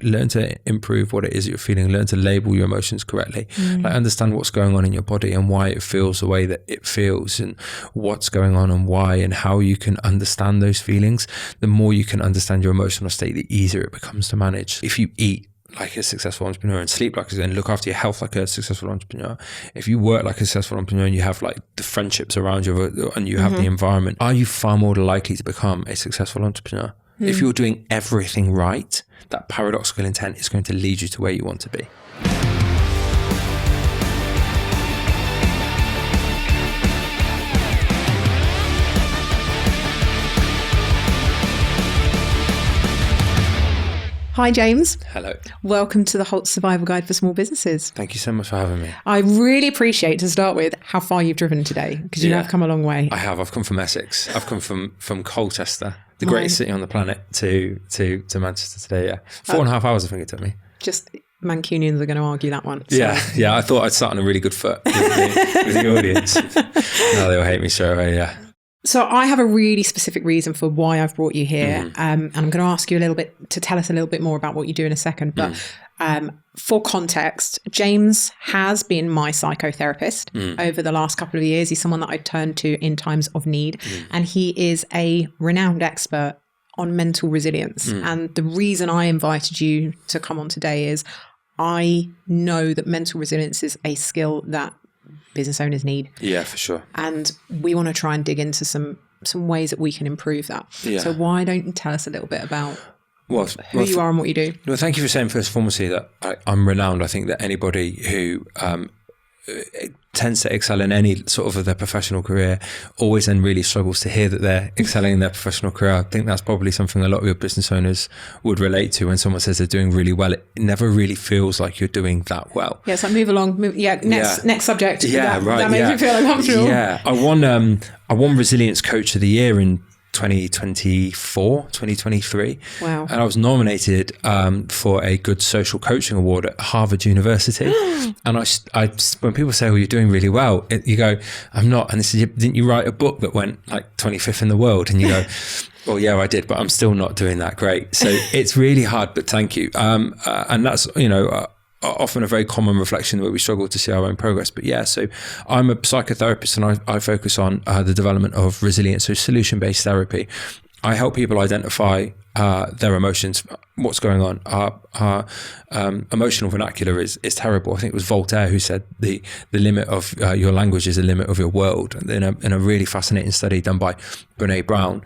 Learn to improve what it is you're feeling. Learn to label your emotions correctly. Like understand what's going on in your body and why it feels the way that it feels, and what's going on and why, and how you can understand those feelings. The more you can understand your emotional state, the easier it becomes to manage. If you eat like a successful entrepreneur and sleep like and look after your health like a successful entrepreneur, if you work like a successful entrepreneur and you have like the friendships around you and you have the environment, are you far more likely to become a successful entrepreneur? If you're doing everything right, that paradoxical intent is going to lead you to where you want to be. Hi, James. Hello. Welcome to the HoLT Survival Guide for Small Businesses. Thank you so much for having me. I really appreciate, to start with, how far you've driven today, because you have come a long way. I have. I've come from Essex. I've come from Colchester, the greatest city on the planet, to Manchester today. Yeah, 4.5 hours I think it took me. Just Mancunians are going to argue that one. So. Yeah. I thought I'd start on a really good foot with the audience. No, they'll hate me straight away. Yeah. So I have a really specific reason for why I've brought you here, and I'm going to ask you a little bit to tell us a little bit more about what you do in a second. But for context, James has been my psychotherapist over the last couple of years. He's someone that I turn to in times of need, and he is a renowned expert on mental resilience. And the reason I invited you to come on today is I know that mental resilience is a skill that business owners need. Yeah, for sure. And we want to try and dig into some ways that we can improve that. Yeah. So why don't you tell us a little bit about who you are and what you do? Well, thank you for saying first and foremost that I'm renowned. I think that anybody who tends to excel in any sort of their professional career always then really struggles to hear that they're excelling in their professional career. I think that's probably something a lot of your business owners would relate to. When someone says they're doing really well, it never really feels like you're doing that well. Yeah, it's like move along. Next subject. Yeah, that makes me feel uncomfortable. Yeah, I won Resilience Coach of the Year in 2023. Wow. And I was nominated for a Good Social Coaching Award at Harvard University. And I when people say, you're doing really well, you go, I'm not. And this is, didn't you write a book that went like 25th in the world? And you go, well, yeah, I did, but I'm still not doing that great. So it's really hard, but thank you. And that's, often a very common reflection where we struggle to see our own progress. But yeah, so I'm a psychotherapist and I focus on the development of resilience, so solution-based therapy. I help people identify their emotions, what's going on. Our emotional vernacular is terrible. I think it was Voltaire who said the limit of your language is the limit of your world. In a really fascinating study done by Brene Brown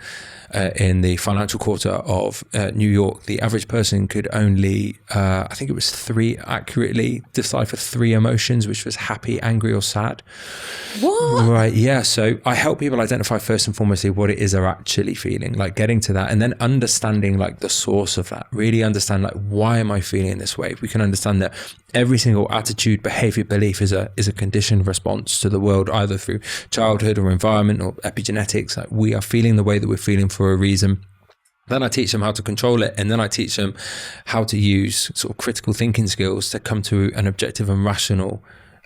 in the financial quarter of New York, the average person could only, I think it was accurately decipher 3 emotions, which was happy, angry, or sad. What? Right, yeah. So I help people identify first and foremost what it is they're actually feeling, like getting to that, and then understanding like the source of that. Really understand like, why am I feeling this way? If we can understand that every single attitude, behavior, belief is a conditioned response to the world, either through childhood or environment or epigenetics. Like we are feeling the way that we're feeling for a reason. Then I teach them how to control it, and then I teach them how to use sort of critical thinking skills to come to an objective and rational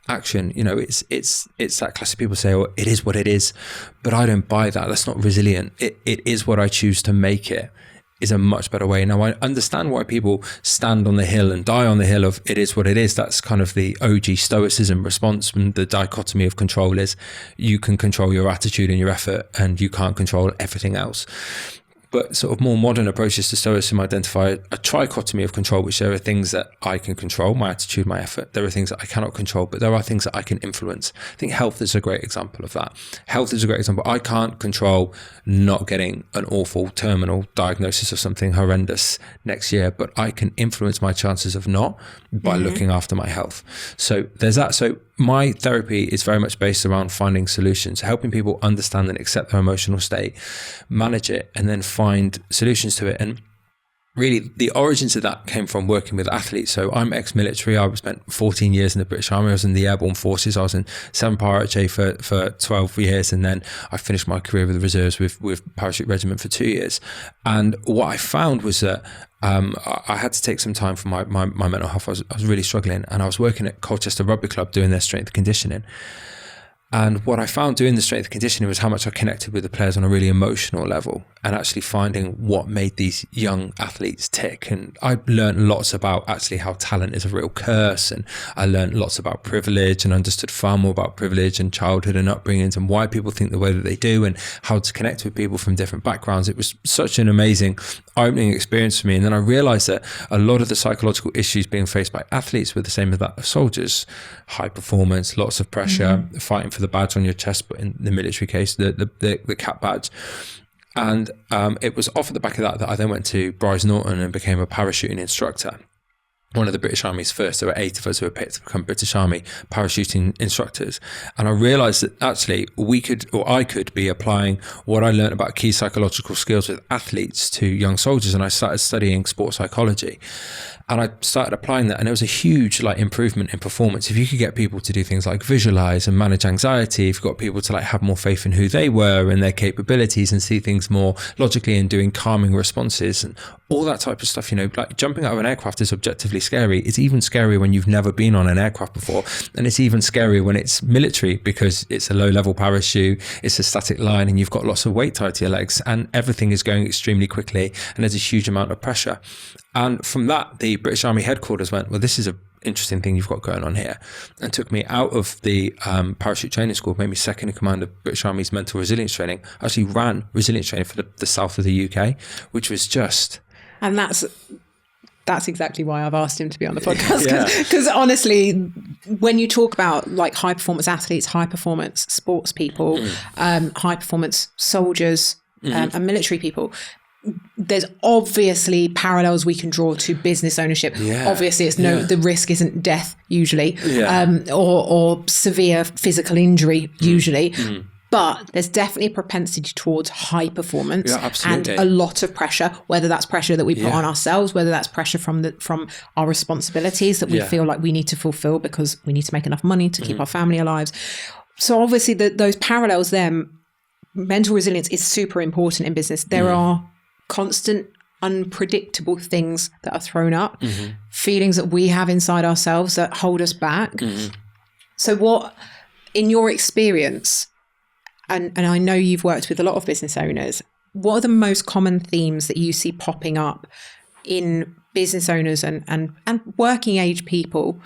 action. It's that classic people say, oh, it is what it is, but I don't buy that. That's not resilient. It is what I choose to make it is a much better way. Now I understand why people stand on the hill and die on the hill of it is what it is. That's kind of the OG stoicism response. And the dichotomy of control is you can control your attitude and your effort and you can't control everything else. But sort of more modern approaches to stoicism identify a trichotomy of control, which there are things that I can control, my attitude, my effort. There are things that I cannot control, but there are things that I can influence. I think health is a great example of that. Health is a great example. I can't control not getting an awful terminal diagnosis of something horrendous next year, but I can influence my chances of not by looking after my health. So there's that. So my therapy is very much based around finding solutions, helping people understand and accept their emotional state, manage it, and then find solutions to it. And really, the origins of that came from working with athletes. So I'm ex-military. I spent 14 years in the British Army. I was in the Airborne Forces. I was in 7 RHA for 12 years. And then I finished my career with the reserves with Parachute Regiment for 2 years. And what I found was that I had to take some time for my mental health. I was really struggling. And I was working at Colchester Rugby Club doing their strength conditioning. And what I found doing the strength and conditioning was how much I connected with the players on a really emotional level, and actually finding what made these young athletes tick. And I learned lots about actually how talent is a real curse. And I learned lots about privilege and understood far more about privilege and childhood and upbringings and why people think the way that they do and how to connect with people from different backgrounds. It was such an amazing eye-opening experience for me. And then I realized that a lot of the psychological issues being faced by athletes were the same as that of soldiers. High performance, lots of pressure, fighting for the badge on your chest, but in the military case, the cap badge. And it was off at the back of that I then went to Bryce Norton and became a parachuting instructor. One of the British Army's first. There were 8 of us who were picked to become British Army parachuting instructors. And I realized that actually I could be applying what I learned about key psychological skills with athletes to young soldiers. And I started studying sports psychology. And I started applying that, and it was a huge improvement in performance. If you could get people to do things like visualize and manage anxiety, if you got people to have more faith in who they were and their capabilities and see things more logically and doing calming responses and all that type of stuff, jumping out of an aircraft is objectively scary. It's even scarier when you've never been on an aircraft before. And it's even scarier when it's military, because it's a low level parachute, it's a static line, and you've got lots of weight tied to your legs, and everything is going extremely quickly, and there's a huge amount of pressure. And from that, the British Army headquarters went, well, this is an interesting thing you've got going on here, and took me out of the parachute training school, made me second in command of British Army's mental resilience training. I actually ran resilience training for the south of the UK, which was just... And that's exactly why I've asked him to be on the podcast. Because honestly, when you talk about high performance athletes, high performance sports people, high performance soldiers and military people, there's obviously parallels we can draw to business ownership. Obviously, it's the risk isn't death usually, or severe physical injury usually. But there's definitely a propensity towards high performance and a lot of pressure, whether that's pressure that we put on ourselves, whether that's pressure from our responsibilities that we feel like we need to fulfill because we need to make enough money to keep our family alive. So obviously those parallels there, mental resilience is super important in business. There are constant unpredictable things that are thrown up, feelings that we have inside ourselves that hold us back. So what, in your experience, and I know you've worked with a lot of business owners, what are the most common themes that you see popping up in business owners and working age people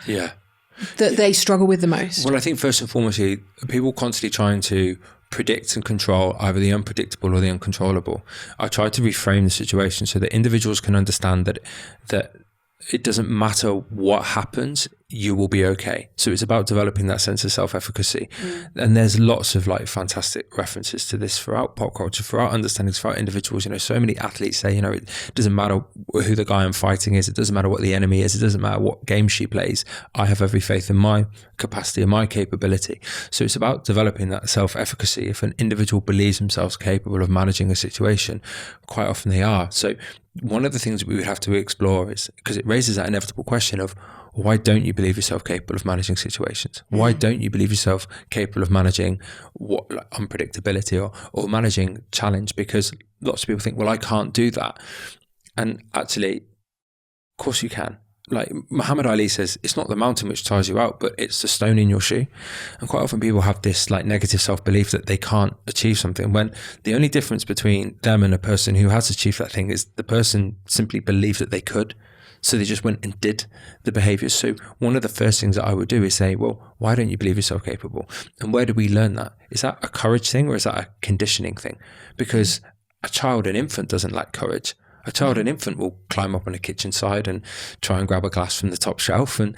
that they struggle with the most? Well, I think first and foremost, people constantly trying to predict and control either the unpredictable or the uncontrollable. I try to reframe the situation so that individuals can understand that it doesn't matter what happens, you will be okay. So it's about developing that sense of self-efficacy. And there's lots of fantastic references to this throughout pop culture, throughout understandings, throughout individuals. So many athletes say, it doesn't matter who the guy I'm fighting is, it doesn't matter what the enemy is, it doesn't matter what game she plays. I have every faith in my capacity and my capability. So it's about developing that self-efficacy. If an individual believes themselves capable of managing a situation, quite often they are. So one of the things that we would have to explore is, because it raises that inevitable question of, why don't you believe yourself capable of managing situations? Why don't you believe yourself capable of managing unpredictability or managing challenge? Because lots of people think, well, I can't do that. And actually, of course you can. Muhammad Ali says, it's not the mountain which tires you out, but it's the stone in your shoe. And quite often people have this negative self-belief that they can't achieve something, when the only difference between them and a person who has achieved that thing is the person simply believed that they could. So they just went and did the behaviors. So one of the first things that I would do is say, well, why don't you believe yourself capable? And where do we learn that? Is that a courage thing or is that a conditioning thing? Because a child, an infant, doesn't lack courage. A child, an infant, will climb up on a kitchen side and try and grab a glass from the top shelf. And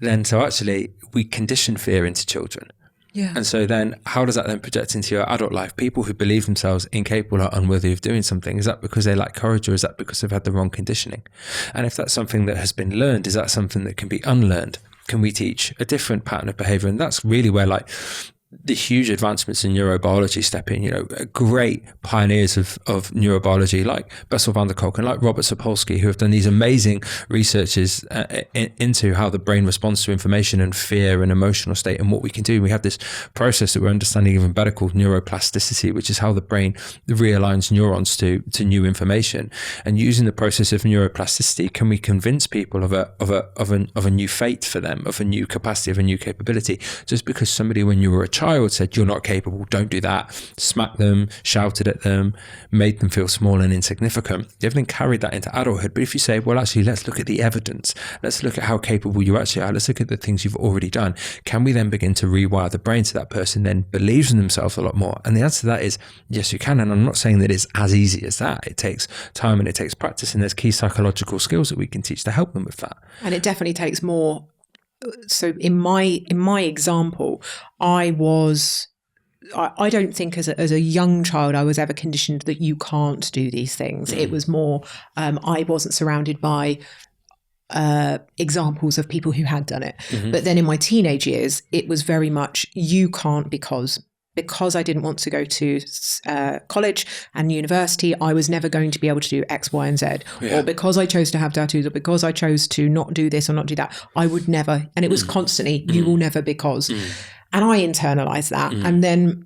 then, so actually, we condition fear into children. And so then how does that then project into your adult life? People who believe themselves incapable or unworthy of doing something, is that because they lack courage, or is that because they've had the wrong conditioning? And if that's something that has been learned, is that something that can be unlearned? Can we teach a different pattern of behavior? And that's really where the huge advancements in neurobiology step in. Great pioneers of neurobiology like Bessel van der Kolk and like Robert Sapolsky, who have done these amazing researches into how the brain responds to information and fear and emotional state and what we can do. We have this process that we're understanding even better called neuroplasticity, which is how the brain realigns neurons to new information. And using the process of neuroplasticity, can we convince people of a new fate for them, of a new capacity, of a new capability? Just because somebody, when you were a child said, you're not capable, don't do that, smacked them, shouted at them, made them feel small and insignificant, they've then carried that into adulthood. But if you say, well, actually, let's look at the evidence, let's look at how capable you actually are, let's look at the things you've already done, can we then begin to rewire the brain so that person then believes in themselves a lot more? And the answer to that is yes, you can. And I'm not saying that it's as easy as that. It takes time and it takes practice, and there's key psychological skills that we can teach to help them with that. And it definitely takes more. So in my example, I don't think as a young child I was ever conditioned that you can't do these things. It was more I wasn't surrounded by examples of people who had done it. But then in my teenage years, it was very much you can't because I didn't want to go to college and university, I was never going to be able to do X, Y, and Z. Or because I chose to have tattoos, or because I chose to not do this or not do that, I would never. And it was constantly, you will never because. And I internalized that. And then,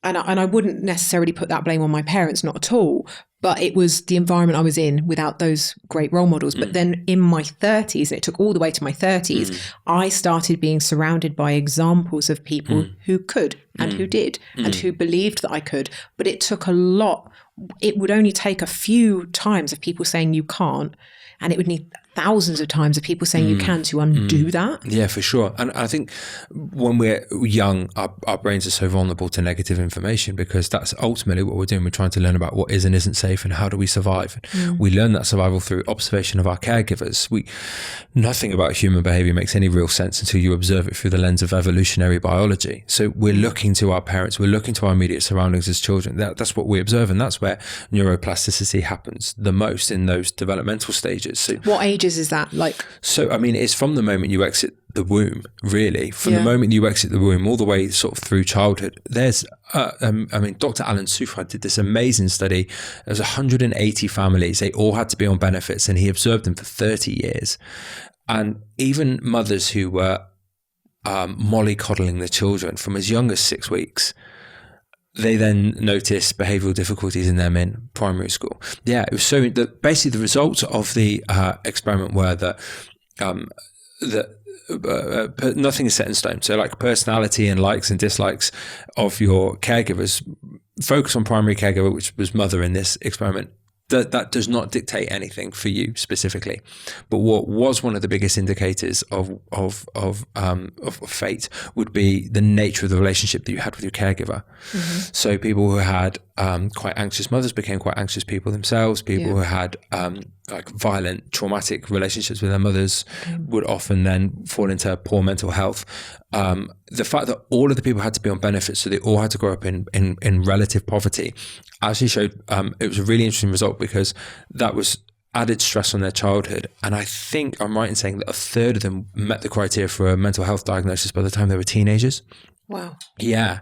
and I wouldn't necessarily put that blame on my parents, not at all. But it was the environment I was in without those great role models. But then in my 30s, and it took all the way to my 30s, I started being surrounded by examples of people who could and who did and who believed that I could. But it took a lot. It would only take a few times of people saying you can't, and it would need thousands of times of people saying you can to undo that. Yeah, for sure. And I think when we're young, our brains are so vulnerable to negative information, because that's ultimately what we're doing. We're trying to learn about what is and isn't safe and how do we survive. We learn that survival through observation of our caregivers. Nothing about human behavior makes any real sense until you observe it through the lens of evolutionary biology. So we're looking to our parents, we're looking to our immediate surroundings as children. That's what we observe, and that's where neuroplasticity happens the most, in those developmental stages. So what ages is that like? So, I mean, it's from the moment you exit the womb, really. From the moment you exit the womb all the way sort of through childhood. There's, Dr. Alan Sufra did this amazing study. There's 180 families. They all had to be on benefits, and he observed them for 30 years. And even mothers who were mollycoddling the children from as young as 6 weeks, they then noticed behavioural difficulties in them in primary school. Yeah, it was so that basically the results of the experiment were that nothing is set in stone. So like personality and likes and dislikes of your caregivers, focus on primary caregiver, which was mother in this experiment. That does not dictate anything for you specifically, but what was one of the biggest indicators of fate would be the nature of the relationship that you had with your caregiver. So people who had quite anxious mothers became quite anxious people themselves. People who had like violent, traumatic relationships with their mothers would often then fall into poor mental health. The fact that all of the people had to be on benefits, so they all had to grow up in relative poverty, actually showed it was a really interesting result, because that was added stress on their childhood. And I think I'm right in saying that a third of them met the criteria for a mental health diagnosis by the time they were teenagers. Wow. Yeah.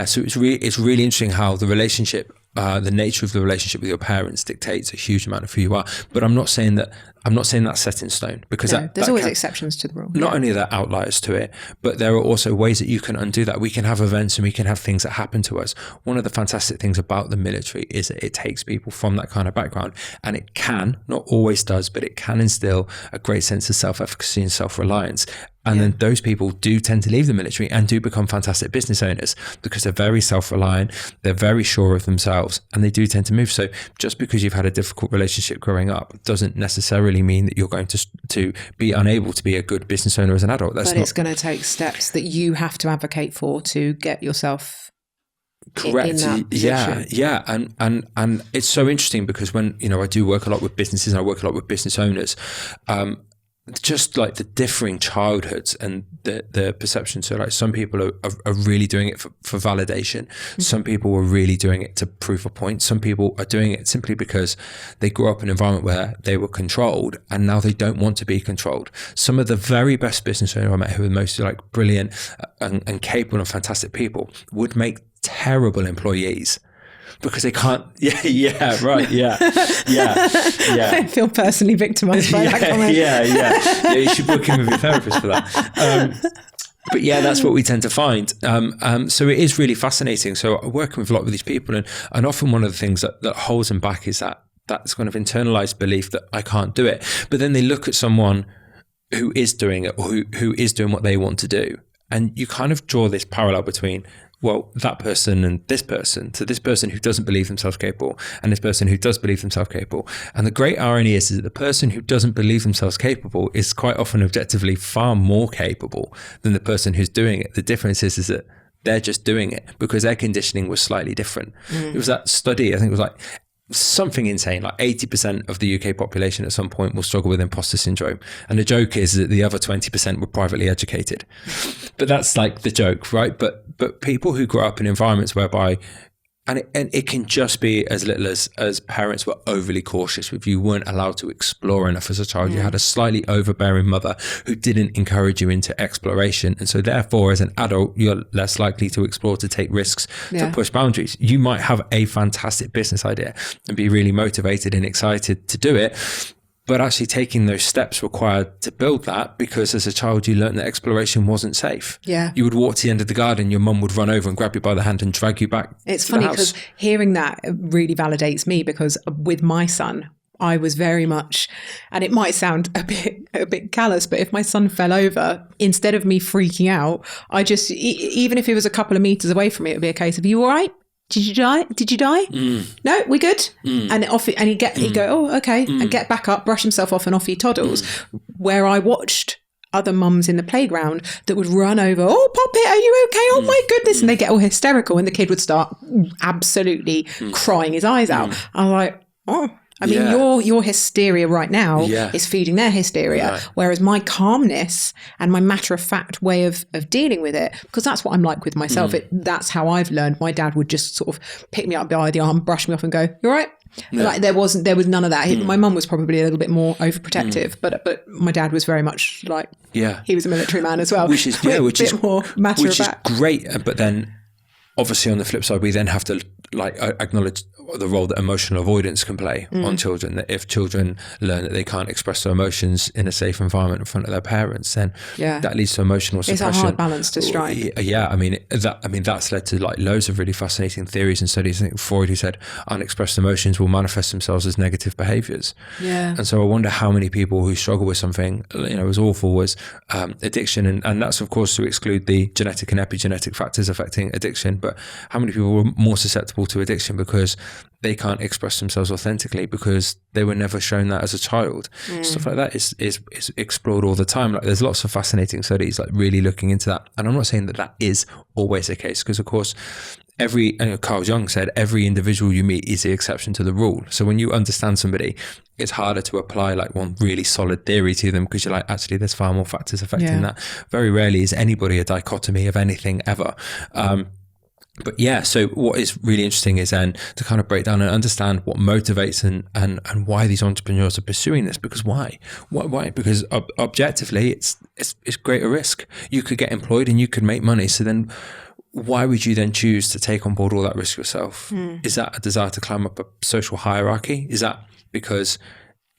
So it's really interesting how the relationship, the nature of the relationship with your parents dictates a huge amount of who you are. But I'm not saying that's set in stone, because there's always exceptions to the rule. Not only are there outliers to it, but there are also ways that you can undo that. We can have events and we can have things that happen to us. One of the fantastic things about the military is that it takes people from that kind of background, and it can, not always does, but it can instill a great sense of self-efficacy and self-reliance. And then those people do tend to leave the military and do become fantastic business owners, because they're very self-reliant, they're very sure of themselves, and they do tend to move. So just because you've had a difficult relationship growing up doesn't necessarily mean that you're going to be unable to be a good business owner as an adult. It's going to take steps that you have to advocate for to get yourself correct. Yeah. And it's so interesting, because when, I do work a lot with businesses and I work a lot with business owners, just like the differing childhoods and the perception. So like some people are really doing it for validation. Some people are really doing it to prove a point. Some people are doing it simply because they grew up in an environment where they were controlled and now they don't want to be controlled. Some of the very best business owners I met, who are mostly like brilliant and capable and fantastic people, would make terrible employees. Because they can't, I feel personally victimized by that comment. Yeah, you should book in with your therapist for that. But yeah, that's what we tend to find. So it is really fascinating. So working with a lot of these people, and often one of the things that holds them back is that's kind of internalized belief that I can't do it. But then they look at someone who is doing it, or who is doing what they want to do. And you kind of draw this parallel between, well, that person and this person, so this person who doesn't believe themselves capable and this person who does believe themselves capable. And the great irony is that the person who doesn't believe themselves capable is quite often objectively far more capable than the person who's doing it. The difference is that they're just doing it because their conditioning was slightly different. It was that study, I think it was like something insane, like 80% of the UK population at some point will struggle with imposter syndrome. And the joke is that the other 20% were privately educated. But that's like the joke, right? But people who grow up in environments whereby, and it can just be as little as parents were overly cautious with you, weren't allowed to explore enough as a child. You had a slightly overbearing mother who didn't encourage you into exploration. And so therefore, as an adult, you're less likely to explore, to take risks, to push boundaries. You might have a fantastic business idea and be really motivated and excited to do it. But actually taking those steps required to build that, because as a child, you learned that exploration wasn't safe. Yeah. You would walk to the end of the garden, your mum would run over and grab you by the hand and drag you back. It's funny because hearing that really validates me, because with my son, I was very much, and it might sound a bit callous, but if my son fell over, instead of me freaking out, I just, even if he was a couple of meters away from me, it would be a case of, "Are you all right? Did you die? Did you die? No, we good." And he'd go, "Oh, okay," and get back up, brush himself off, and off he toddles. Where I watched other mums in the playground that would run over, "Oh, Poppet, are you okay? Oh my goodness!" And they get all hysterical, and the kid would start absolutely crying his eyes out. I'm like, oh. I mean, your hysteria right now is feeding their hysteria, whereas my calmness and my matter-of-fact way of dealing with it, because that's what I'm like with myself. That's how I've learned. My dad would just sort of pick me up by the arm, brush me off and go, "You all right?" Like there was none of that. My mum was probably a little bit more overprotective, but my dad was very much like, he was a military man as well. Which is more matter-of-fact. Which is great. But then obviously on the flip side, we then have to like acknowledge the role that emotional avoidance can play on children. That if children learn that they can't express their emotions in a safe environment in front of their parents, then that leads to emotional suppression. It's a hard balance to strike. I mean that's led to like loads of really fascinating theories and studies. I think Freud, who said unexpressed emotions will manifest themselves as negative behaviors. And so I wonder how many people who struggle with something, as awful as addiction, and that's of course to exclude the genetic and epigenetic factors affecting addiction, but how many people were more susceptible to addiction because they can't express themselves authentically because they were never shown that as a child. Stuff like that is explored all the time. Like there's lots of fascinating studies like really looking into that. And I'm not saying that is always the case, because of course Carl Jung said every individual you meet is the exception to the rule. So when you understand somebody, it's harder to apply like one really solid theory to them, because you're like, actually there's far more factors affecting that. Very rarely is anybody a dichotomy of anything ever. But so what is really interesting is then to kind of break down and understand what motivates and why these entrepreneurs are pursuing this. Because why? Because objectively, it's greater risk. You could get employed and you could make money. So then why would you then choose to take on board all that risk yourself? Is that a desire to climb up a social hierarchy? Is that because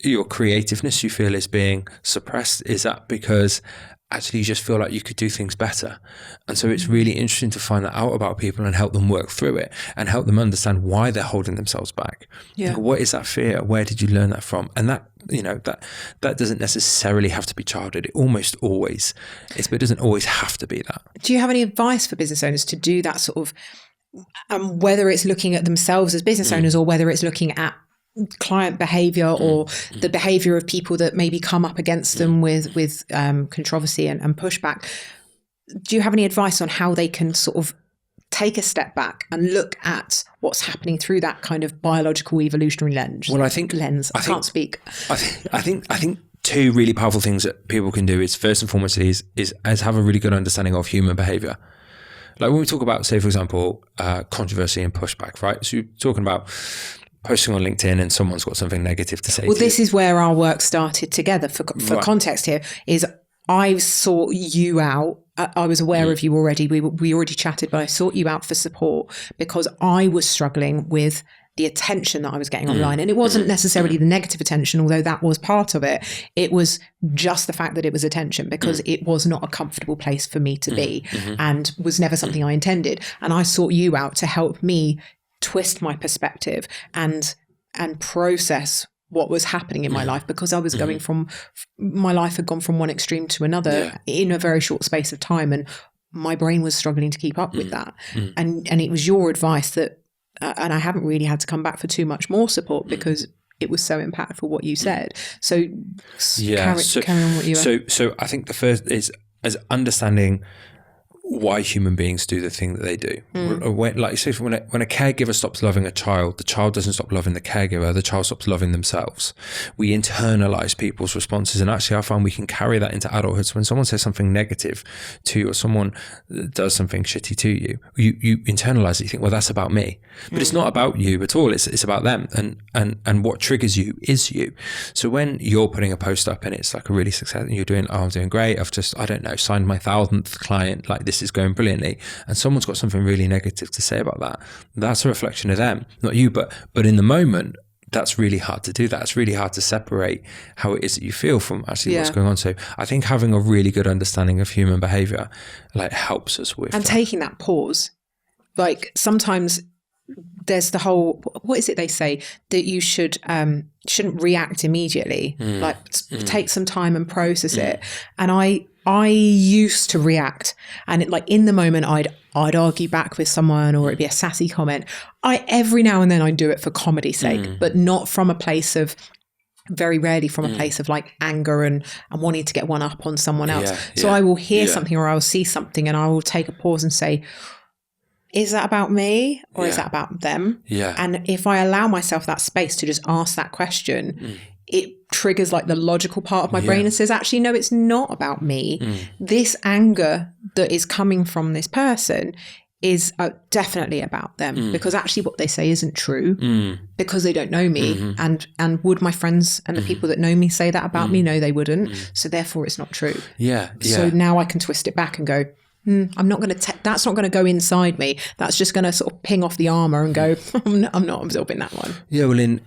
your creativeness you feel is being suppressed? Is that because actually you just feel like you could do things better? And so it's really interesting to find that out about people and help them work through it and help them understand why they're holding themselves back. Like, what is that fear? Where did you learn that from? And that that doesn't necessarily have to be childhood. It almost always is, but it doesn't always have to be that. Do you have any advice for business owners to do that sort of, whether it's looking at themselves as business owners or whether it's looking at client behavior or the behavior of people that maybe come up against them with controversy and pushback? Do you have any advice on how they can sort of take a step back and look at what's happening through that kind of biological evolutionary lens? Well, I think can't speak. I think two really powerful things that people can do is, first and foremost, is have a really good understanding of human behavior. Like when we talk about, say, for example, controversy and pushback, right? So you're talking about posting on LinkedIn and someone's got something negative to say. Well, this is where our work started together. For context here, is I sought you out. I was aware of you already. We already chatted, but I sought you out for support because I was struggling with the attention that I was getting online. And it wasn't necessarily the negative attention, although that was part of it. It was just the fact that it was attention, because it was not a comfortable place for me to be and was never something I intended. And I sought you out to help me twist my perspective and process what was happening in my life, because I was going from, my life had gone from one extreme to another in a very short space of time. And my brain was struggling to keep up with that. And it was your advice that, and I haven't really had to come back for too much more support because it was so impactful what you said. So carry on what you were. So I think the first is as understanding why human beings do the thing that they do. Like you say, when a caregiver stops loving a child, the child doesn't stop loving the caregiver, the child stops loving themselves. We internalize people's responses, and actually I find we can carry that into adulthood. So when someone says something negative to you, or someone does something shitty to you, you internalize it. You think, well, that's about me, but it's not about you at all. It's about them, and what triggers you is you. So when you're putting a post up and it's like a really successful, and you're doing, I'm doing great, I've just, I don't know, signed my 1,000th client, like this is going brilliantly, and someone's got something really negative to say about that, that's a reflection of them, not you. But in the moment, that's really hard to do that. It's really hard to separate how it is that you feel from actually what's going on. So I think having a really good understanding of human behavior like helps us with taking that pause. Like sometimes there's the whole, what is it they say, that you shouldn't react immediately, like take some time and process it. And I used to react, and it, like in the moment I'd argue back with someone, or it'd be a sassy comment. Every now and then I do it for comedy's sake, but not from a place of, very rarely from a place of like anger and wanting to get one up on someone else. So I will hear something, or I will see something, and I will take a pause and say, is that about me, or is that about them? And if I allow myself that space to just ask that question, it triggers like the logical part of my brain and says, actually, no, it's not about me. This anger that is coming from this person is definitely about them, because actually what they say isn't true, because they don't know me. And would my friends and the people that know me say that about me? No, they wouldn't. So therefore it's not true. So now I can twist it back and go, I'm not going to, that's not going to go inside me. That's just going to sort of ping off the armor and go, I'm not absorbing that one. Yeah, well, in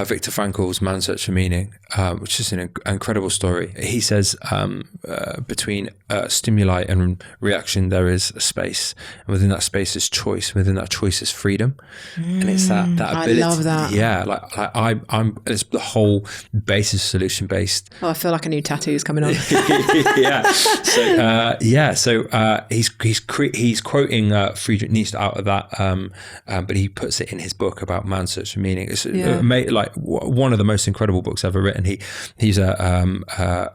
Viktor Frankl's Man's Search for Meaning, which is an incredible story, he says between stimuli and reaction, there is a space. And within that space is choice. Within that choice is freedom. And it's that ability. I love that. Yeah, it's the whole basis solution based. Oh, I feel like a new tattoo is coming on. So he's quoting Friedrich Nietzsche out of that, but he puts it in his book about Man's Search for Meaning. It's like one of the most incredible books ever written. He's I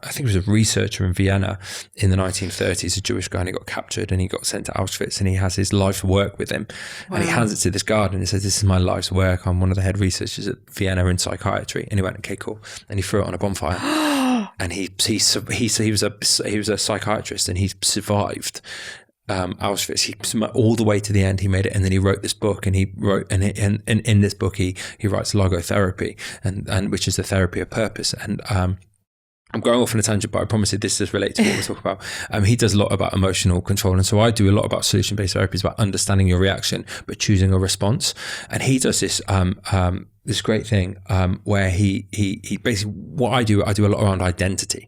think he was a researcher in Vienna in the 1930s, a Jewish guy, and he got captured and he got sent to Auschwitz, and he has his life's work with him. And he hands it to this guard and he says, "This is my life's work. I'm one of the head researchers at Vienna in psychiatry." And he went, "Okay, cool." And he threw it on a bonfire. And he was a psychiatrist, and he survived Auschwitz. He all the way to the end. He made it, and then he wrote this book. And he wrote, and in this book, he writes logotherapy, and which is the therapy of purpose. And I'm going off on a tangent, but I promise you this does relate to what we're talking about. He does a lot about emotional control, and so I do a lot about solution-based therapy. It's about understanding your reaction, but choosing a response. And he does this this great thing where he basically, what I do a lot around identity,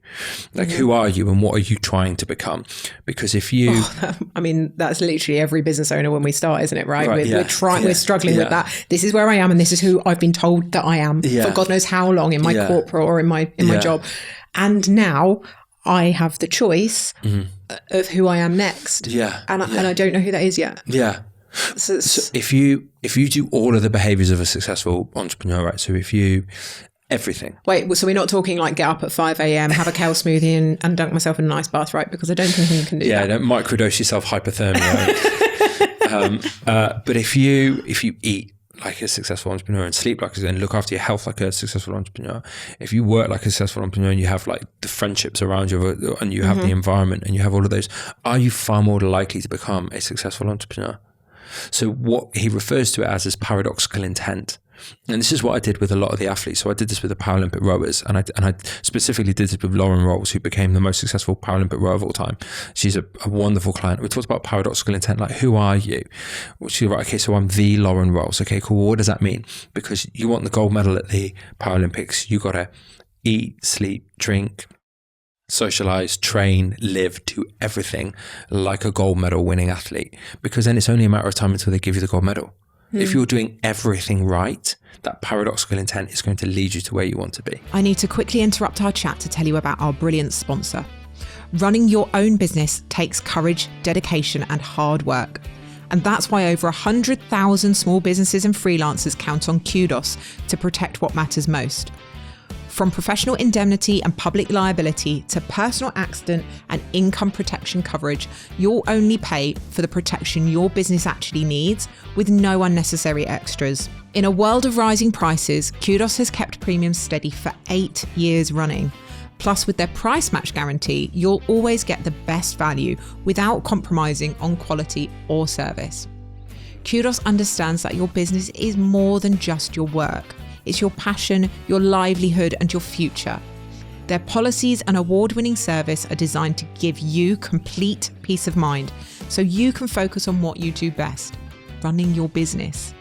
like who are you and what are you trying to become? Because if you, that's literally every business owner when we start, isn't it? Right? We're struggling with that. This is where I am, and this is who I've been told that I am for God knows how long in my corporate or in my job. And now I have the choice of who I am next. And I don't know who that is yet. So if you do all of the behaviors of a successful entrepreneur, right? So if you, everything. Wait, so we're not talking like get up at 5 a.m, have a kale smoothie and dunk myself in an ice bath, right? Because I don't think you can do that. Yeah, don't microdose yourself hypothermia. But if you eat like a successful entrepreneur and sleep like and look after your health like a successful entrepreneur, if you work like a successful entrepreneur and you have like the friendships around you and you have the environment and you have all of those, are you far more likely to become a successful entrepreneur? So what he refers to it as is paradoxical intent. And this is what I did with a lot of the athletes. So I did this with the Paralympic rowers, and I specifically did this with Lauren Rolls, who became the most successful Paralympic rower of all time. She's a wonderful client. We talked about paradoxical intent, like who are you? Which you're right, okay, so I'm the Lauren Rolls. Okay, cool. Well, what does that mean? Because you want the gold medal at the Paralympics, you got to eat, sleep, drink, socialize, train, live, do everything like a gold medal winning athlete, because then it's only a matter of time until they give you the gold medal. If you're doing everything right, that paradoxical intent is going to lead you to where you want to be. I need to quickly interrupt our chat to tell you about our brilliant sponsor. Running your own business takes courage, dedication, and hard work. And that's why over 100,000 small businesses and freelancers count on Kudos to protect what matters most. From professional indemnity and public liability to personal accident and income protection coverage, you'll only pay for the protection your business actually needs with no unnecessary extras. In a world of rising prices, Kudos has kept premiums steady for 8 years running. Plus, with their price match guarantee, you'll always get the best value without compromising on quality or service. Kudos understands that your business is more than just your work. It's your passion, your livelihood, and your future. Their policies and award-winning service are designed to give you complete peace of mind so you can focus on what you do best, running your business.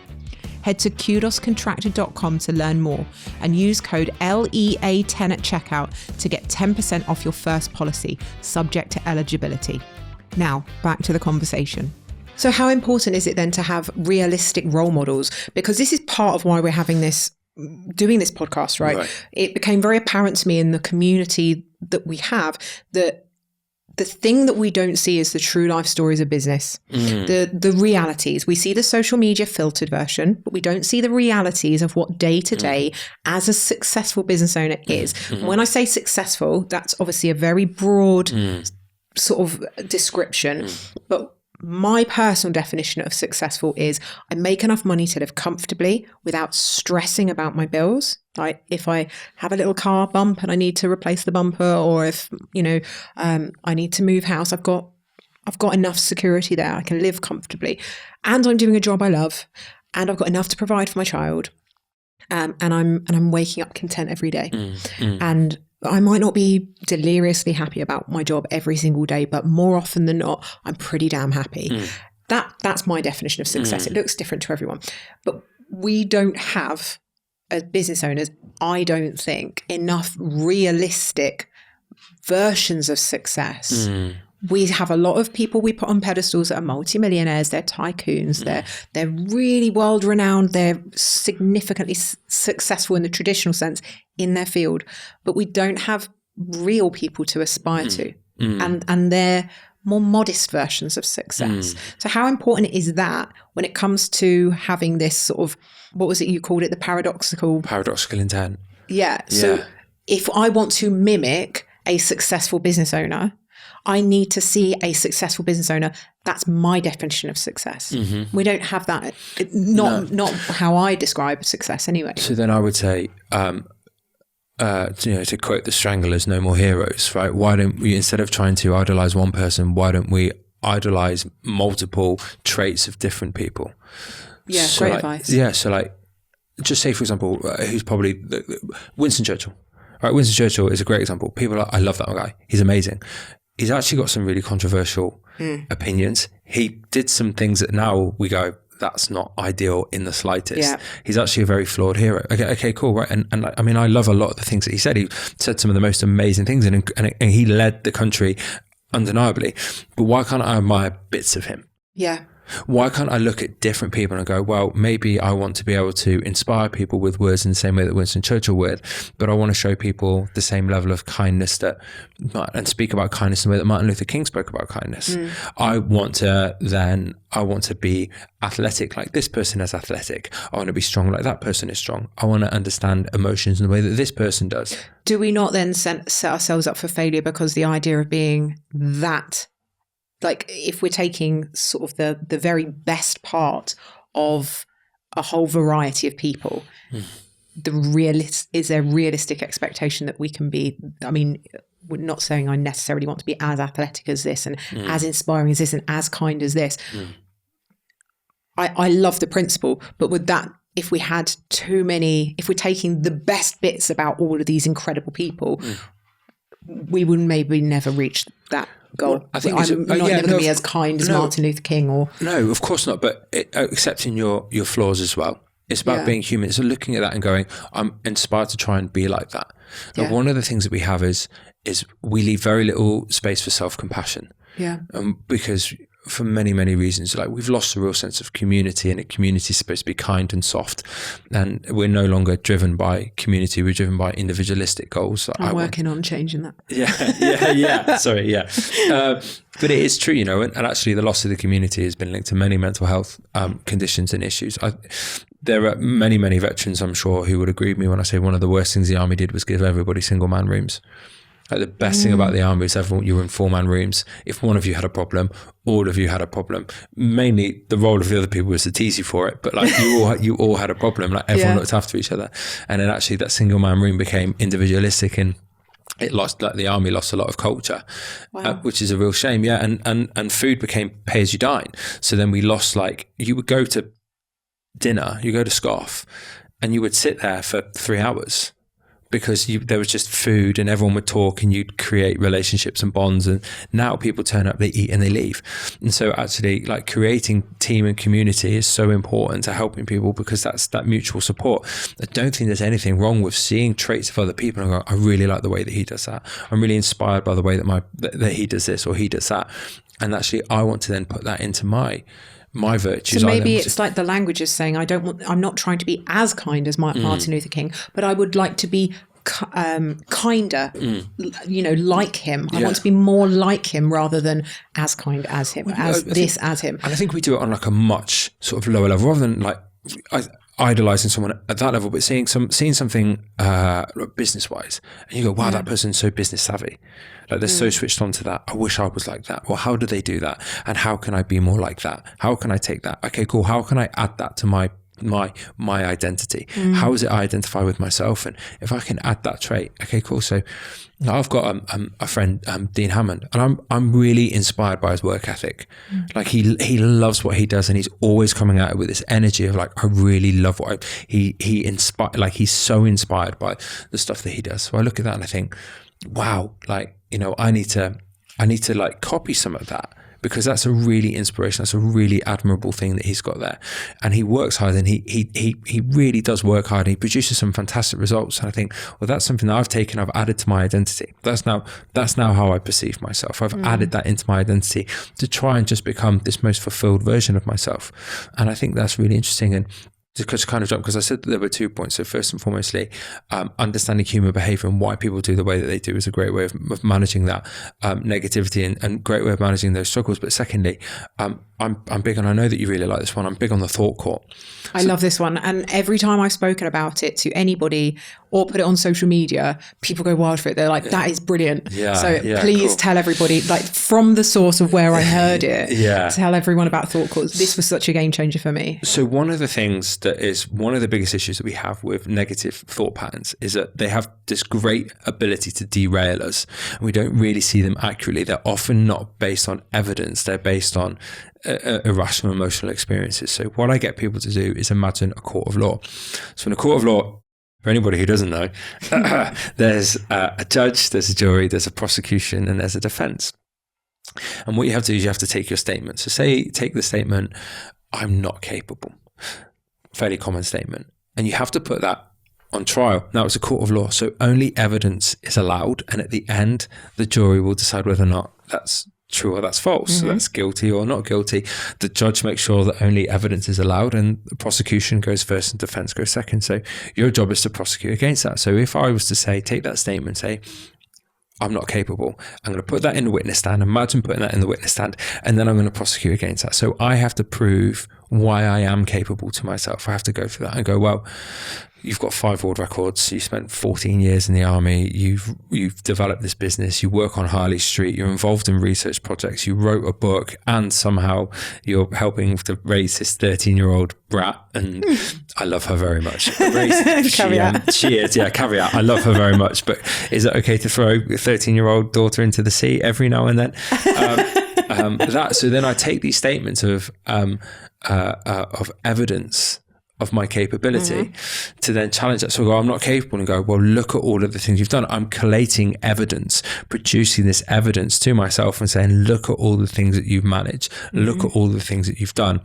Head to kudoscontractor.com to learn more and use code LEA10 at checkout to get 10% off your first policy, subject to eligibility. Now, back to the conversation. So how important is it then to have realistic role models? Because this is part of why we're doing this podcast, right? It became very apparent to me in the community that we have that the thing that we don't see is the true life stories of business, the realities. We see the social media filtered version, but we don't see the realities of what day to day as a successful business owner is. And when I say successful, that's obviously a very broad sort of description, but my personal definition of successful is I make enough money to live comfortably without stressing about my bills. Like if I have a little car bump and I need to replace the bumper, or if, I need to move house, I've got enough security there. I can live comfortably and I'm doing a job I love and I've got enough to provide for my child. And I'm waking up content every day. And I might not be deliriously happy about my job every single day, but more often than not, I'm pretty damn happy. That's my definition of success. It looks different to everyone, but we don't have, as business owners, I don't think, enough realistic versions of success. We have a lot of people we put on pedestals that are multimillionaires, they're tycoons, they're really world-renowned, they're significantly successful in the traditional sense in their field, but we don't have real people to aspire to. And they're more modest versions of success. So how important is that when it comes to having this sort of, what was it you called it, the paradoxical intent? So if I want to mimic a successful business owner, I need to see a successful business owner. That's my definition of success. We don't have that. Not how I describe success anyway. So then I would say, to quote the Stranglers, no more heroes, right? Why don't we, instead of trying to idolize one person, why don't we idolize multiple traits of different people? Yeah, so great advice. Yeah, so just say, for example, who's probably Winston Churchill. Right, Winston Churchill is a great example. I love that guy. He's amazing. He's actually got some really controversial opinions. He did some things that now we go, that's not ideal in the slightest. Yeah. He's actually a very flawed hero. Okay, cool, right? And I mean, I love a lot of the things that he said. He said some of the most amazing things, and he led the country undeniably. But why can't I admire bits of him? Yeah. Why can't I look at different people and go, well, maybe I want to be able to inspire people with words in the same way that Winston Churchill would, but I want to show people the same level of kindness and speak about kindness in the way that Martin Luther King spoke about kindness. I want to be athletic like this person is athletic. I want to be strong like that person is strong. I want to understand emotions in the way that this person does. Do we not then set ourselves up for failure because the idea of being that, like if we're taking sort of the very best part of a whole variety of people, is there realistic expectation that we can be, I mean, we're not saying I necessarily want to be as athletic as this and as inspiring as this and as kind as this. I love the principle, but would that, if we had too many, if we're taking the best bits about all of these incredible people, we would maybe never reach that goal. Well, I think I'm not going to be as kind as Martin Luther King, or no, of course not. But accepting your flaws as well. It's about being human. So looking at that and going, I'm inspired to try and be like that. Now, one of the things that we have is we leave very little space for self-compassion. Yeah. Because for many, many reasons. Like, we've lost a real sense of community, and a community is supposed to be kind and soft, and we're no longer driven by community. We're driven by individualistic goals. I'm working on changing that. Yeah. Sorry. Yeah. But it is true, you know, and actually the loss of the community has been linked to many mental health conditions and issues. There are many, many veterans, I'm sure, who would agree with me when I say one of the worst things the army did was give everybody single man rooms. Like, the best thing about the army is you were in 4-man rooms. If one of you had a problem, all of you had a problem. Mainly the role of the other people was to tease you for it, but like you all had a problem. Like, everyone looked after each other. And then actually that single man room became individualistic, and it lost, like, the army lost a lot of culture. Wow. Which is a real shame. Yeah. And food became pay as you dine. So then we lost, like, you would go to dinner, you go to scoff, and you would sit there for 3 hours. Because there was just food, and everyone would talk, and you'd create relationships and bonds. And now people turn up, they eat, and they leave. And so actually, like, creating team and community is so important to helping people, because that's that mutual support. I don't think there's anything wrong with seeing traits of other people and going, I really like the way that he does that. I'm really inspired by the way that he does this or he does that. And actually, I want to then put that into my virtues. So maybe it's like the language is saying, I'm not trying to be as kind as Martin Luther King, but I would like to be kinder, you know, like him. I want to be more like him rather than as kind as him, as him. And I think we do it on, like, a much sort of lower level, rather than, like, idolizing someone at that level, but seeing something business wise, and you go, wow, that person's so business savvy. Like, they're so switched on to that. I wish I was like that. Well, how do they do that? And how can I be more like that? How can I take that? Okay, cool. How can I add that to my identity? How is it I identify with myself? And if I can add that trait, okay, cool. So I've got a friend, Dean Hammond, and I'm really inspired by his work ethic. Like, he loves what he does, and he's always coming at it with this energy of, like, I really love what he inspired. Like, he's so inspired by the stuff that he does. So I look at that and I think, wow, like, you know, I need to like copy some of that, because that's a really inspirational, that's a really admirable thing that he's got there. And he works hard, and he really does work hard, and he produces some fantastic results. And I think, well, that's something that I've added to my identity. That's now how I perceive myself. I've added that into my identity to try and just become this most fulfilled version of myself. And I think that's really interesting. And to kind of jump, because I said that there were 2 points. So first and foremostly, understanding human behavior and why people do the way that they do is a great way of managing that negativity, and great way of managing those struggles. But secondly, I'm big, and I know that you really like this one, I'm big on the thought court. I love this one. And every time I've spoken about it to anybody or put it on social media, people go wild for it. They're like, that is brilliant. Please tell everybody, like, from the source of where I heard it, tell everyone about thought courts. This was such a game changer for me. So one of the things that is one of the biggest issues that we have with negative thought patterns is that they have this great ability to derail us, and we don't really see them accurately. They're often not based on evidence. They're based on irrational emotional experiences. So what I get people to do is imagine a court of law. So in a court of law, for anybody who doesn't know, there's a judge, there's a jury, there's a prosecution, and there's a defense. And what you have to do is you have to take your statement. So take the statement, I'm not capable. Fairly common statement. And you have to put that on trial. Now, it's a court of law, so only evidence is allowed. And at the end, the jury will decide whether or not that's true or that's false. So that's guilty or not guilty. The judge makes sure that only evidence is allowed, and the prosecution goes first and defense goes second. So your job is to prosecute against that. So if I was to say, take that statement, say, I'm not capable, I'm going to put that in the witness stand. Imagine putting that in the witness stand, and then I'm going to prosecute against that. So I have to prove why I am capable to myself. I have to go through that and go, well, you've got 5 world records. You spent 14 years in the army. You've developed this business. You work on Harley Street. You're involved in research projects. You wrote a book, and somehow you're helping to raise this 13-year-old brat. And I love her very much. Caveat. She is, caveat. I love her very much. But is it okay to throw a 13-year-old daughter into the sea every now and then? So then I take these statements of evidence of my capability to then challenge that. So I go, I'm not capable, and go, well, look at all of the things you've done. I'm collating evidence, producing this evidence to myself and saying, look at all the things that you've managed. Look at all the things that you've done.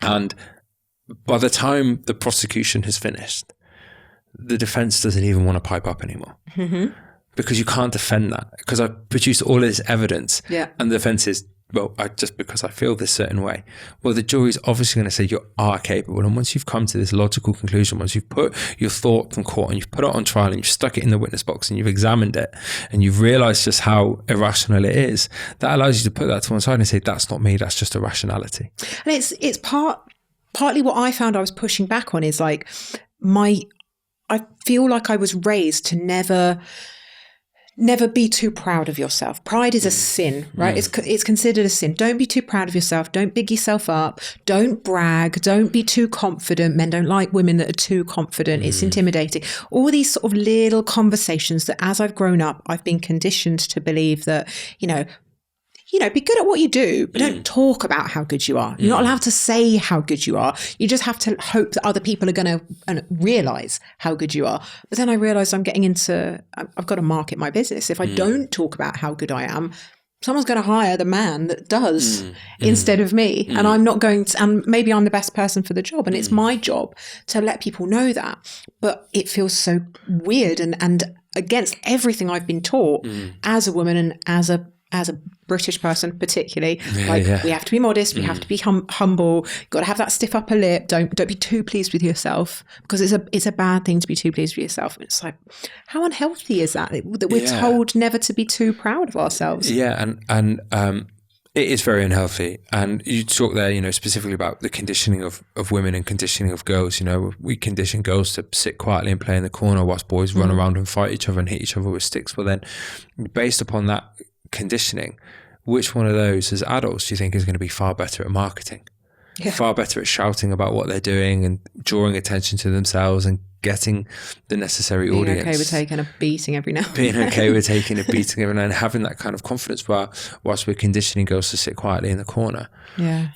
And by the time the prosecution has finished, the defense doesn't even want to pipe up anymore. Because you can't defend that, because I've produced all of this evidence, and the defense is, well, just because I feel this certain way. Well, the jury's obviously going to say you are capable. And once you've come to this logical conclusion, once you've put your thoughts in court and you've put it on trial and you've stuck it in the witness box and you've examined it and you've realized just how irrational it is, that allows you to put that to one side and say, that's not me, that's just irrationality. And it's partly what I found I was pushing back on is like I feel like I was raised to never be too proud of yourself. Pride is a sin, right? It's considered a sin. Don't be too proud of yourself. Don't big yourself up. Don't brag. Don't be too confident. Men don't like women that are too confident. It's intimidating. All these sort of little conversations that as I've grown up, I've been conditioned to believe that, be good at what you do, but don't talk about how good you are. You're not allowed to say how good you are. You just have to hope that other people are going to realize how good you are. But then I realized I've got to market my business. If I don't talk about how good I am, someone's going to hire the man that does instead of me. And I'm not going to, and maybe I'm the best person for the job. And it's my job to let people know that. But it feels so weird and against everything I've been taught as a woman and as a British person particularly, we have to be modest, we have to be humble, got to have that stiff upper lip, don't be too pleased with yourself, because it's a bad thing to be too pleased with yourself. It's like, how unhealthy is that we're told never to be too proud of ourselves? And it is very unhealthy. And you talk there, specifically about the conditioning of women and conditioning of girls. We condition girls to sit quietly and play in the corner whilst boys run around and fight each other and hit each other with sticks. Well, then based upon that conditioning, which one of those as adults do you think is going to be far better at marketing, far better at shouting about what they're doing and drawing attention to themselves and getting the necessary audience? Okay with taking a beating every now and being okay with taking a beating every now and having that kind of confidence whilst we're conditioning girls to sit quietly in the corner.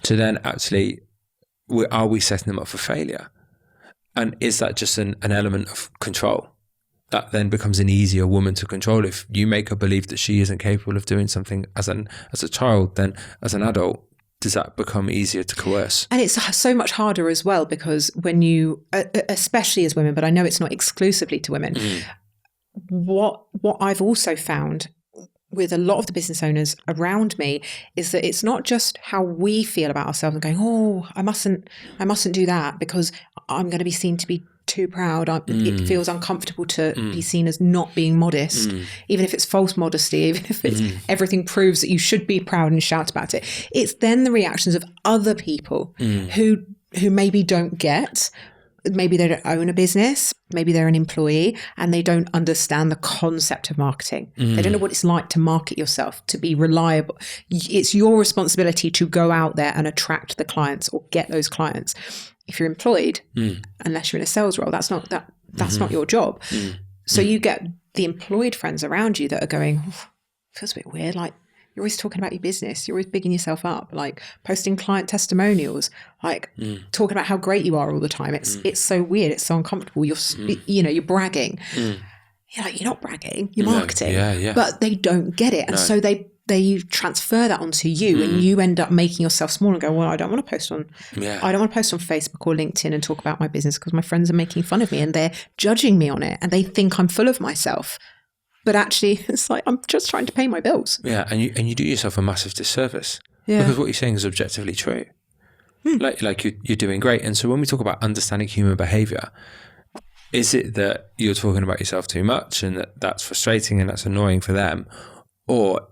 So then actually, are we setting them up for failure? And is that just an element of control? That then becomes an easier woman to control. If you make her believe that she isn't capable of doing something as a child, then as an adult, does that become easier to coerce? And it's so much harder as well, because when you, especially as women, but I know it's not exclusively to women, what I've also found with a lot of the business owners around me is that it's not just how we feel about ourselves and going, oh, I mustn't do that because I'm going to be seen to be too proud. It feels uncomfortable to be seen as not being modest, even if it's false modesty, even if it's everything proves that you should be proud and shout about it. It's then the reactions of other people who maybe don't get, maybe they don't own a business, maybe they're an employee and they don't understand the concept of marketing. They don't know what it's like to market yourself, to be reliable. It's your responsibility to go out there and attract the clients or get those clients. If you're employed, unless you're in a sales role, that's not your job. So you get the employed friends around you that are going, feels a bit weird. Like, you're always talking about your business. You're always bigging yourself up, like posting client testimonials, like talking about how great you are all the time. It's so weird. It's so uncomfortable. You're bragging. You're like, you're not bragging, you're marketing. But they don't get it. And so they transfer that onto you and you end up making yourself small and go, well, I don't want to post on Facebook or LinkedIn and talk about my business because my friends are making fun of me and they're judging me on it and they think I'm full of myself. But actually, it's like, I'm just trying to pay my bills. Yeah, and you do yourself a massive disservice. Yeah. Because what you're saying is objectively true. Like you're doing great. And so when we talk about understanding human behaviour, is it that you're talking about yourself too much and that's frustrating and that's annoying for them? Or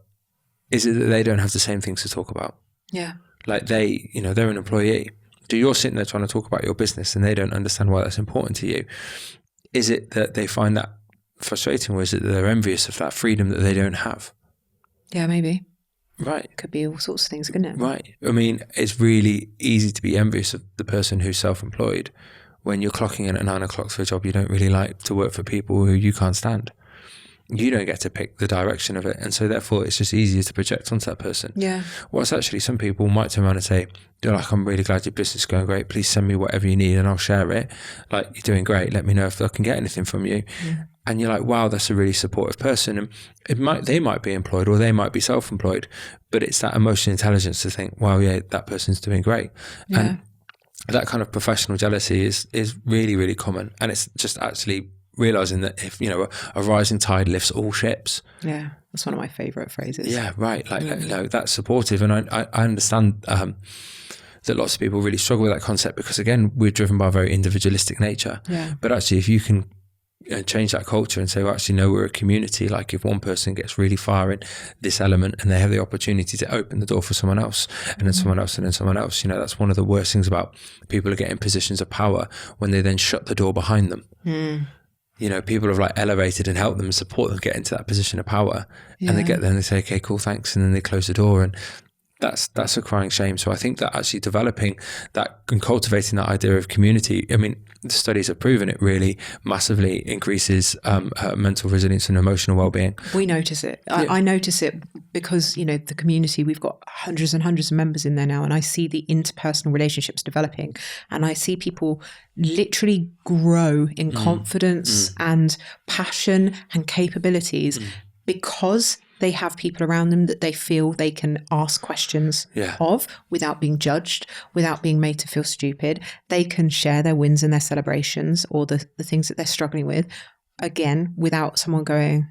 is it that they don't have the same things to talk about? Yeah. Like they're an employee. So you're sitting there trying to talk about your business and they don't understand why that's important to you. Is it that they find that frustrating, or is it that they're envious of that freedom that they don't have? Yeah, maybe. Right. Could be all sorts of things, couldn't it? Right. I mean, it's really easy to be envious of the person who's self-employed when you're clocking in at 9 o'clock for a job you don't really like to work for people who you can't stand. You don't get to pick the direction of it. And so therefore it's just easier to project onto that person. Yeah. What's actually, some people might turn around and say, I'm really glad your business is going great. Please send me whatever you need and I'll share it. Like, you're doing great. Let me know if I can get anything from you. Yeah. And you're like, wow, that's a really supportive person. And they might be employed or they might be self-employed, but it's that emotional intelligence to think, wow, yeah, that person's doing great. Yeah. And that kind of professional jealousy is really, really common. And it's just actually realizing that if, a rising tide lifts all ships. Yeah. That's one of my favorite phrases. Yeah, right. Like, you know, that's supportive. And I understand that lots of people really struggle with that concept because, again, we're driven by a very individualistic nature. Yeah. But actually, if you can change that culture and say, well, actually, no, we're a community. Like, if one person gets really far in this element and they have the opportunity to open the door for someone else, and then someone else, and then someone else, you know, that's one of the worst things about people who get in positions of power, when they then shut the door behind them. You know, people have like elevated and helped them and support them get into that position of power, and they get there and they say, okay, cool, thanks, and then they close the door, and that's a crying shame. So I think that actually developing that and cultivating that idea of community, I mean, the studies have proven it really massively increases mental resilience and emotional well-being. We notice it. I notice it because, you know, the community, we've got hundreds and hundreds of members in there now, and I see the interpersonal relationships developing, and I see people literally grow in confidence and passion and capabilities because they have people around them that they feel they can ask questions of without being judged, without being made to feel stupid. They can share their wins and their celebrations or the things that they're struggling with, again, without someone going,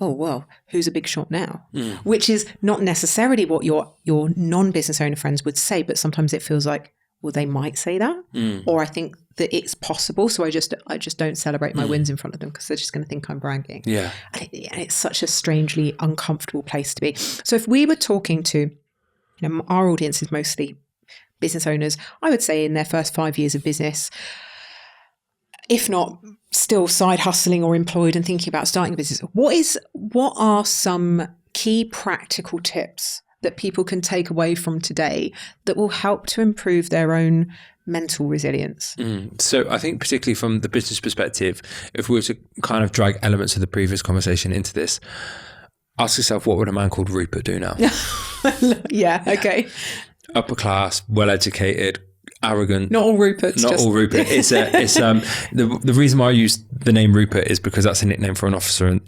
oh, well, who's a big shot now? Which is not necessarily what your non-business owner friends would say, but sometimes it feels like, well, they might say that, or I think that it's possible, so I just don't celebrate my wins in front of them because they're just going to think I'm bragging. And it's such a strangely uncomfortable place to be. So if we were talking to, you know, our audience is mostly business owners, I would say in their first 5 years of business, if not still side hustling or employed and thinking about starting a business, what are some key practical tips that people can take away from today that will help to improve their own mental resilience? So I think particularly from the business perspective, if we were to kind of drag elements of the previous conversation into this, ask yourself, what would a man called Rupert do now? Yeah, okay. Upper class, well-educated, arrogant. Not all Ruperts. Not all Rupert. It's the reason why I use the name Rupert is because that's a nickname for an officer in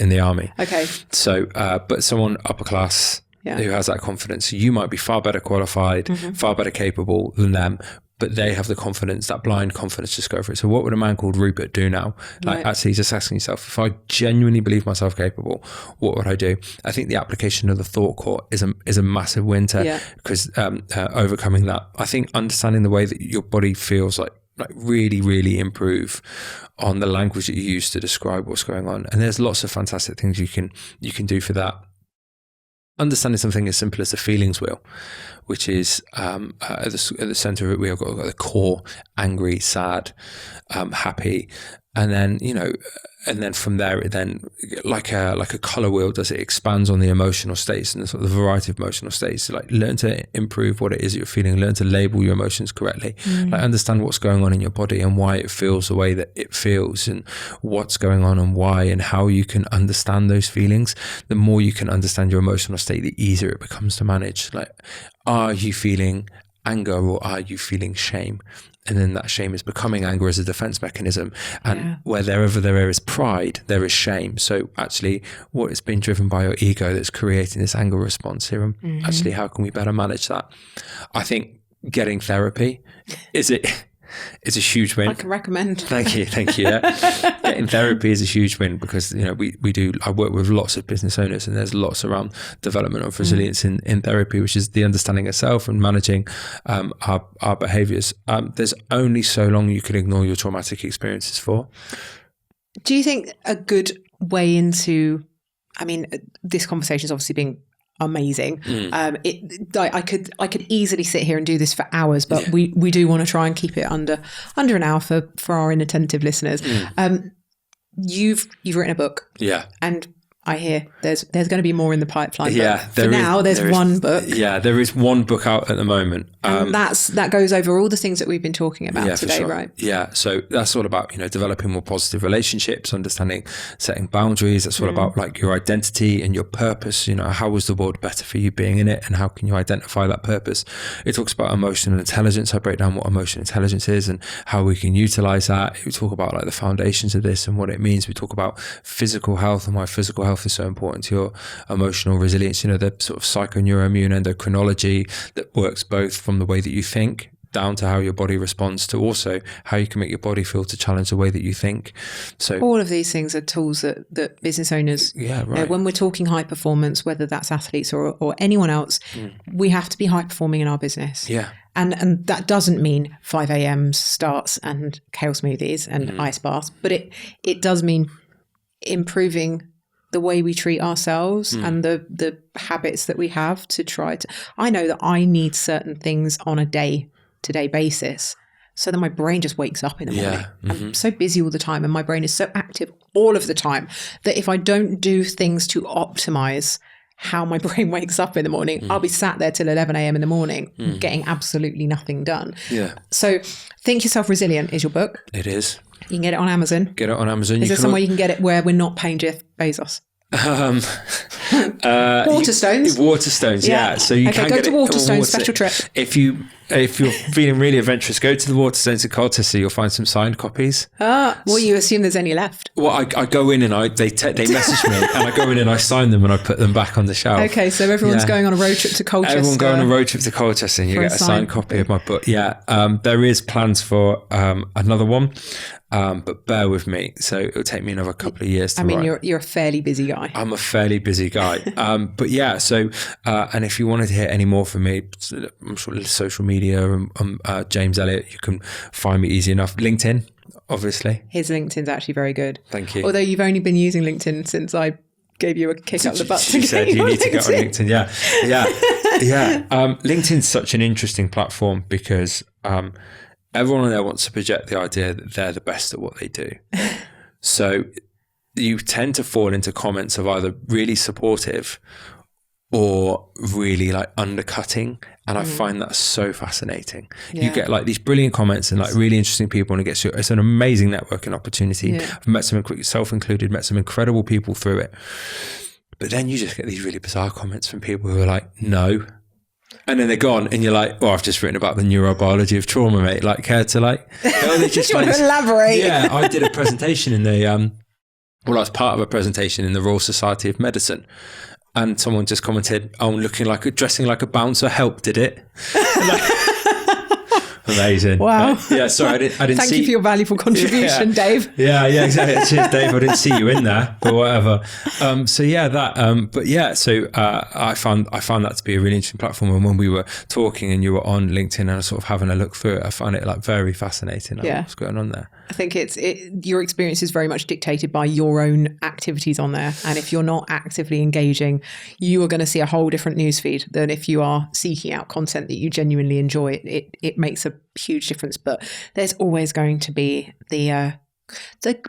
the army. Okay. So, but someone upper class, who has that confidence. You might be far better qualified, far better capable than them, but they have the confidence, that blind confidence, to go for it. So what would a man called Rupert do now? Like, actually just asking yourself, if I genuinely believe myself capable, what would I do? I think the application of the thought court is a massive win because overcoming that. I think understanding the way that your body feels, like really, really improve on the language that you use to describe what's going on. And there's lots of fantastic things you can do for that. Understanding something as simple as the feelings wheel, which is at the center of it, we've got the core: angry, sad, happy, and then, you know, and then from there, it then, like a color wheel, does it expands on the emotional states and the sort of the variety of emotional states. So, like, learn to improve what it is that you're feeling, learn to label your emotions correctly, like understand what's going on in your body and why it feels the way that it feels, and what's going on and why, and how you can understand those feelings. The more you can understand your emotional state, the easier it becomes to manage. Like, are you feeling anger or are you feeling shame? And then that shame is becoming anger as a defense mechanism. And wherever there is pride, there is shame. So actually, what is being driven by your ego that's creating this anger response here? And actually, how can we better manage that? I think getting therapy is a huge win. I can recommend. Thank you. Yeah. Getting therapy is a huge win because, you know, I work with lots of business owners, and there's lots around development of resilience in therapy, which is the understanding of self and managing our behaviors. There's only so long you can ignore your traumatic experiences for. Do you think a good way into, I mean, this conversation is obviously being amazing. I could easily sit here and do this for hours, but we do want to try and keep it under an hour for our inattentive listeners. You've written a book, and I hear there's going to be more in the pipeline. There's one book. Yeah, there is one book out at the moment. And that goes over all the things that we've been talking about today, right? Yeah, so that's all about, you know, developing more positive relationships, understanding, setting boundaries. That's all about, like, your identity and your purpose. You know, how was the world better for you being in it, and how can you identify that purpose? It talks about emotional intelligence. I break down what emotional intelligence is and how we can utilize that. We talk about, like, the foundations of this and what it means. We talk about physical health and why physical health is so important to your emotional resilience. You know, the sort of psychoneuroimmune endocrinology that works both from the way that you think down to how your body responds to also how you can make your body feel to challenge the way that you think. So all of these things are tools that business owners, when we're talking high performance, whether that's athletes or anyone else, we have to be high performing in our business. Yeah. And that doesn't mean 5 a.m. starts and kale smoothies and ice baths, but it does mean improving the way we treat ourselves and the habits that we have to try to. I know that I need certain things on a day-to-day basis so that my brain just wakes up in the morning. I'm so busy all the time and my brain is so active all of the time that if I don't do things to optimize how my brain wakes up in the morning, I'll be sat there till 11 a.m. in the morning getting absolutely nothing done. Yeah. So Think Yourself Resilient is your book. It is. You can get it on Amazon. Get it on Amazon. Is there somewhere you can get it where we're not paying Jeff Bezos? Waterstones. Waterstones, yeah. So you can go get to Waterstones, special trip. If you're feeling really adventurous, go to the Waterstones at Colchester. You'll find some signed copies. Well, you assume there's any left. Well, I go in and they message me, and I go in and I sign them and I put them back on the shelf. Okay, so everyone's going on a road trip to Colchester. Everyone going on a road trip to Colchester, and you get a signed copy of my book. Yeah, there is plans for another one. But bear with me. So it'll take me another couple of years to write. You're a fairly busy guy. I'm a fairly busy guy. But yeah, so, and if you wanted to hear any more from me, I'm sure social media, James Elliott, you can find me easy enough. LinkedIn, obviously. His LinkedIn's actually very good. Thank you. Although you've only been using LinkedIn since I gave you a kick up the butt. She said you need to get on LinkedIn. Yeah. LinkedIn's such an interesting platform because, everyone on there wants to project the idea that they're the best at what they do. So you tend to fall into comments of either really supportive or really like undercutting. And I find that so fascinating. Yeah. You get like these brilliant comments and like really interesting people, and it's an amazing networking opportunity. Yeah. I've met some, self included, met some incredible people through it. But then you just get these really bizarre comments from people who are like, no. And then they're gone, and you're like, "Oh, I've just written about the neurobiology of trauma, mate. Like, care to like?" They just want to elaborate? Yeah, I did a presentation in the I was part of a presentation in the Royal Society of Medicine, and someone just commented, "Oh, dressing like a bouncer helped, did it?" Amazing. Wow. Yeah, sorry, I didn't Thank see you for your valuable contribution, Dave. Yeah, exactly. Cheers, Dave. I didn't see you in there, but whatever. So I found that to be a really interesting platform. And when we were talking and you were on LinkedIn and I was sort of having a look through it, I found it like very fascinating. Like, what's going on there? I think your experience is very much dictated by your own activities on there. And if you're not actively engaging, you are going to see a whole different newsfeed than if you are seeking out content that you genuinely enjoy. It makes a huge difference. But there's always going to be the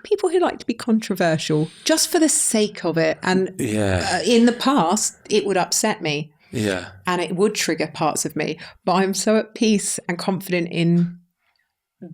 people who like to be controversial just for the sake of it. And in the past, it would upset me. Yeah. And it would trigger parts of me. But I'm so at peace and confident in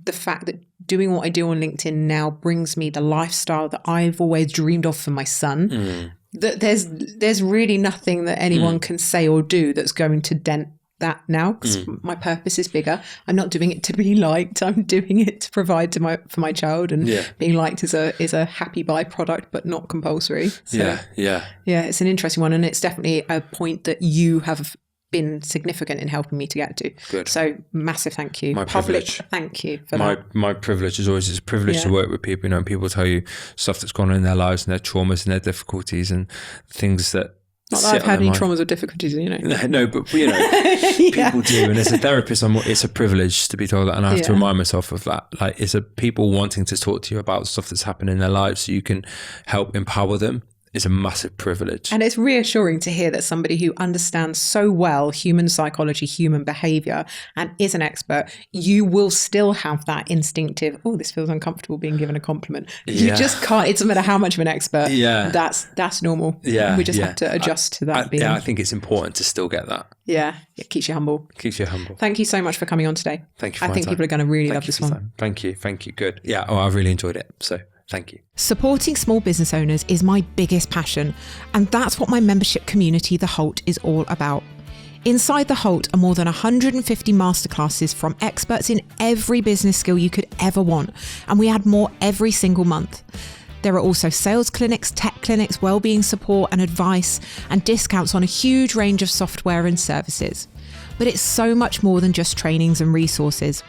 the fact that doing what I do on LinkedIn now brings me the lifestyle that I've always dreamed of for my son. That there's really nothing that anyone can say or do that's going to dent that now, because my purpose is bigger. I'm not doing it to be liked. I'm doing it to provide for my child, and being liked is a happy byproduct, but not compulsory. So, yeah, it's an interesting one, and it's definitely a point that you have been significant in helping me to get to. Good. So massive thank you. My privilege. Thank you for that. My privilege is always, it's a privilege to work with people, and people tell you stuff that's gone on in their lives and their traumas and their difficulties and things that not that I've had any traumas or difficulties, No, but people do. And as a therapist, it's a privilege to be told that, and I have to remind myself of that. Like, it's a people wanting to talk to you about stuff that's happened in their lives so you can help empower them. Is a massive privilege. And it's reassuring to hear that somebody who understands so well human psychology, human behavior, and is an expert, you will still have that instinctive, oh, this feels uncomfortable being given a compliment. You just can't, it doesn't matter how much of an expert. Yeah. That's normal. Yeah. We just have to adjust to that. I think it's important to still get that. Yeah. It keeps you humble. Thank you so much for coming on today. Thank you for I think people are going to really love this one. Thank you. Good. Yeah. Oh, I've really enjoyed it. So thank you. Supporting small business owners is my biggest passion, and that's what my membership community, the HoLT, is all about. Inside the HoLT are more than 150 masterclasses from experts in every business skill you could ever want, and we add more every single month. There are also sales clinics, tech clinics, wellbeing support and advice, and discounts on a huge range of software and services. But it's so much more than just trainings and resources.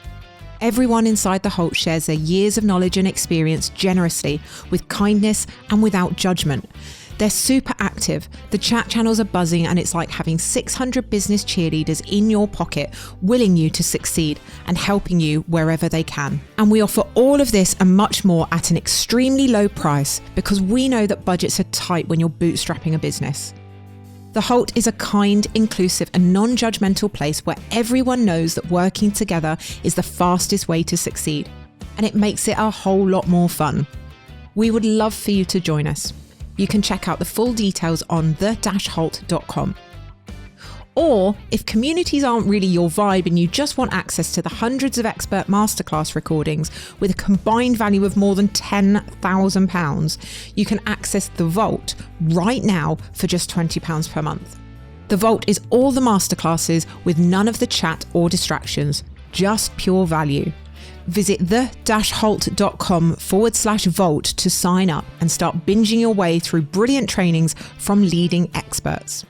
Everyone inside the HoLT shares their years of knowledge and experience generously, with kindness and without judgment. They're super active. The chat channels are buzzing, and it's like having 600 business cheerleaders in your pocket, willing you to succeed and helping you wherever they can. And we offer all of this and much more at an extremely low price, because we know that budgets are tight when you're bootstrapping a business. The HoLT is a kind, inclusive and non-judgmental place where everyone knows that working together is the fastest way to succeed, and it makes it a whole lot more fun. We would love for you to join us. You can check out the full details on the-holt.com. Or if communities aren't really your vibe and you just want access to the hundreds of expert masterclass recordings with a combined value of more than £10,000, you can access the Vault right now for just £20 per month. The Vault is all the masterclasses with none of the chat or distractions, just pure value. Visit the-holt.com/vault to sign up and start binging your way through brilliant trainings from leading experts.